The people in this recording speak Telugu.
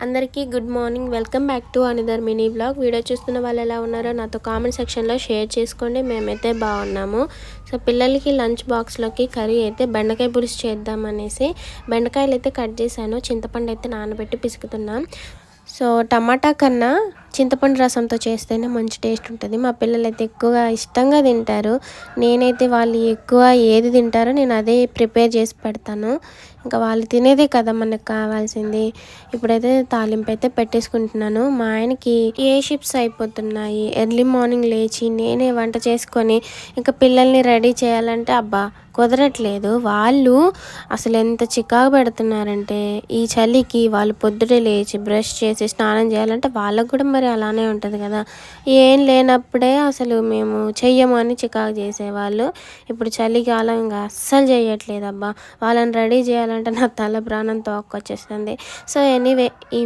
అందరికీ good morning. Welcome back to another mini blog. Video చూస్తున్న వాళ్ళు ఎలా ఉన్నారో నాతో కామెంట్ సెక్షన్లో షేర్ చేసుకోండి. మేమైతే బాగున్నాము. సో పిల్లలకి లంచ్ బాక్స్లోకి కర్రీ అయితే బెండకాయ పులుసు చేద్దామనేసి బెండకాయలు అయితే కట్ చేశాను. చింతపండు అయితే నానబెట్టి పిసుకుతున్నాం. సో టమాటా కన్నా చింతపండు రసంతో చేస్తేనే మంచి టేస్ట్ ఉంటుంది. మా పిల్లలు అయితే ఎక్కువగా ఇష్టంగా తింటారు. నేనైతే వాళ్ళు ఎక్కువ ఏది తింటారో నేను అదే ప్రిపేర్ చేసి పెడతాను. ఇంకా వాళ్ళు తినేదే కదా మనకు కావాల్సింది. ఇప్పుడైతే తాలింపు అయితే పెట్టేసుకుంటున్నాను. మా ఆయనకి ఏ షిప్స్ అయిపోతున్నాయి. ఎర్లీ మార్నింగ్ లేచి నేనే వంట చేసుకొని ఇంకా పిల్లల్ని రెడీ చేయాలంటే అబ్బా కుదరట్లేదు. వాళ్ళు అసలు ఎంత చికాకు పెడుతున్నారంటే ఈ చలికి వాళ్ళు పొద్దుటే లేచి బ్రష్ చేసి స్నానం చేయాలంటే వాళ్ళకు కూడా మరి అలానే ఉంటుంది కదా. ఏం లేనప్పుడే అసలు మేము చెయ్యము అని చికాకు చేసేవాళ్ళు. ఇప్పుడు చలికాలం ఇంకా అస్సలు చేయట్లేదు. అబ్బా వాళ్ళని రెడీ చేయాలంటే నా తల ప్రాణం తోక్కొచ్చేస్తుంది. సో ఎనీవే ఈ